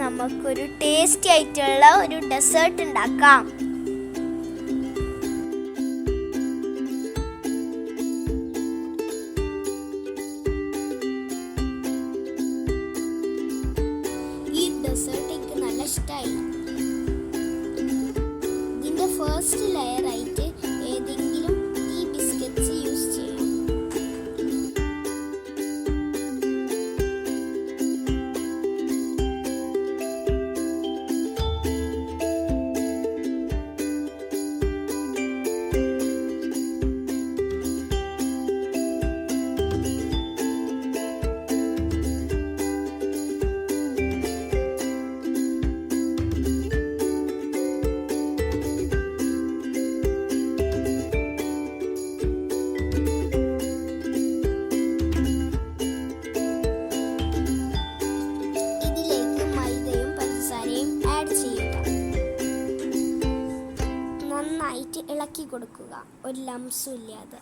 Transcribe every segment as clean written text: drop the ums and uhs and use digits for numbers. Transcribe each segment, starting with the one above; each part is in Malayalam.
നമുക്കൊരു ടേസ്റ്റി ആയിട്ടുള്ള ഒരു ഡെസേർട്ട് ഉണ്ടാക്കാം. ഈ ഡെസേർട്ട് എനിക്ക് നല്ല ഇഷ്ടമായി. ഇതിൻ്റെ ഫസ്റ്റ് ലെയർ ആയിട്ട് ഏതെങ്കിലും ഈ ബിസ്ക്കറ്റ്സ് യൂസ് ചെയ്യാം. നന്നായിട്ട് ഇളക്കി കൊടുക്കുക, ഒരു ലംസും ഇല്ലാതെ.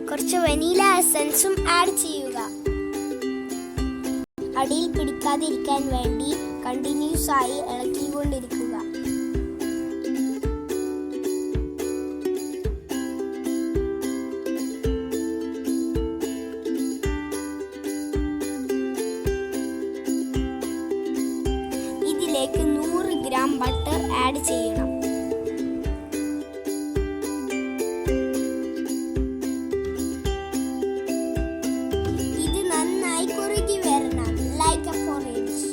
കുറച്ച് വനില എസൻസും ആഡ് ചെയ്യുക. അടിയിൽ പിടിക്കാതിരിക്കാൻ വേണ്ടി കണ്ടിന്യൂസ് ആയി ഇളക്കിക്കൊണ്ടിരിക്കുക. ഇതിലേക്ക് 100 ഗ്രാം ബട്ടർ ആഡ് ചെയ്യണം. ഇത് നന്നായി കുറുകി വരണം, ലൈക്ക് എ പോറേജ്.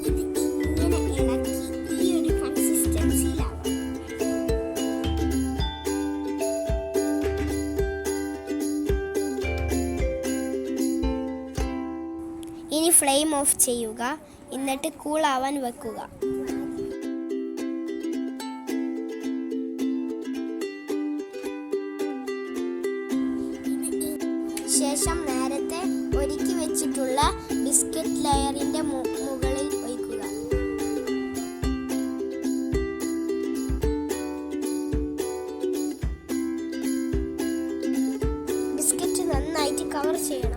ഇത് ഇങ്ങനെ ഇളക്കി ഈ ഒരു കൺസിസ്റ്റൻസിയിലാവും. ഇനി ഫ്ലെയിം ഓഫ് ചെയ്യുക, എന്നിട്ട് കൂളാവാൻ വെക്കുക. ശേഷം നേരത്തെ ഒരുക്കി വെച്ചിട്ടുള്ള ബിസ്ക്കറ്റ് ലെയറിന്റെ മുകളിൽ വയ്ക്കുക. ബിസ്ക്കറ്റ് നന്നായിട്ട് കവർ ചെയ്യണം.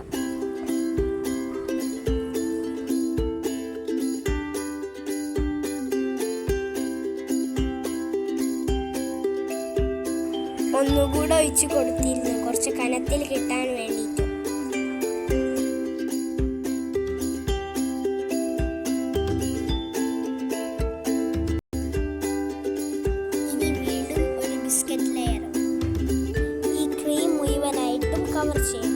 ഒന്നുകൂടെ ഒഴിച്ച് കൊടുത്തിരുന്നു, കുറച്ച് കനത്തിൽ കിട്ടാൻ വേണ്ടിയിട്ട്. ഇനി വീണ്ടും ഒരു ബിസ്ക്കറ്റ് ലെയർ ഈ ക്രീം മുഴുവനായിട്ടും കവർ ചെയ്യണം.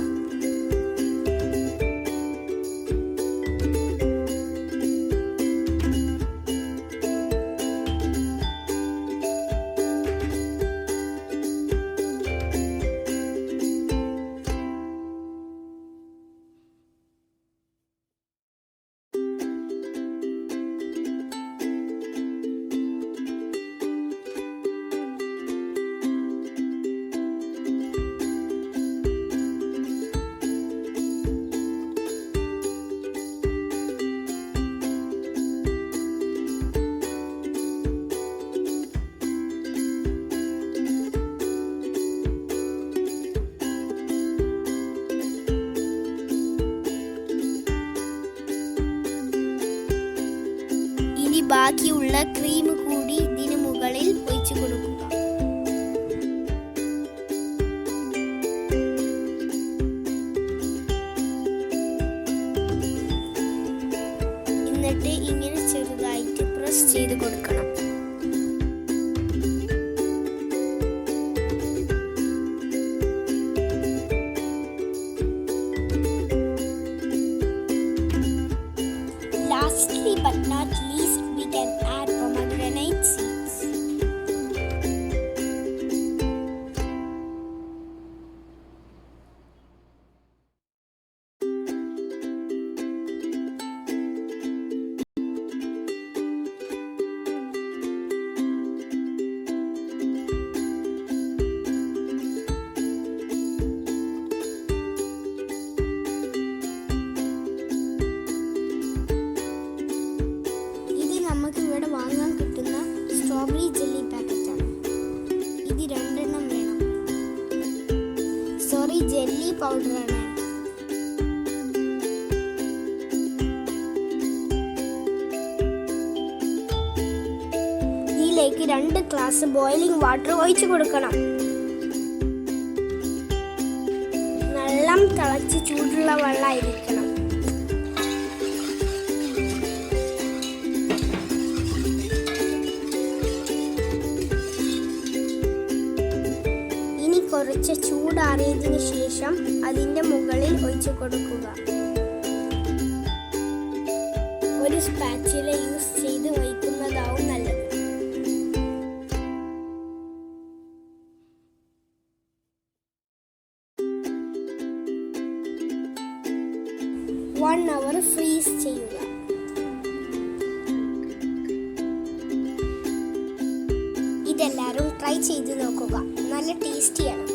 ബാക്കിയുള്ള ക്രീം കൂടി ഇതിന് മുകളിൽ ഒഴിച്ചു കൊടുക്കുക. എന്നിട്ട് ഇങ്ങനെ ചെറുതായിട്ട് പ്രസ് ചെയ്ത് കൊടുക്കണം. Lastly but not least, we can add pomegranate ഈ ജെല്ലി പൗഡറാണ്. ഇതിലേക്ക് 2 ഗ്ലാസ് ബോയിലിംഗ് വാട്ടർ ഒഴിച്ചു കൊടുക്കണം. വെള്ളം തിളച്ച് ചൂടുള്ള വെള്ളമായിരിക്കണം. ഇനി കുറച്ച് ചൂടാറിയതിനു ശേഷം അതിൻ്റെ മുകളിൽ ഒഴിച്ചു കൊടുക്കുക. ഒരു സ്പാച്ചുല യൂസ് ചെയ്ത് ഒഴിക്കുന്നതാവും നല്ലത്. 1 hour ഫ്രീസ് ചെയ്യുക. ഇതെല്ലാവരും ട്രൈ ചെയ്ത് നോക്കുക. നല്ല ടേസ്റ്റിയാണ്.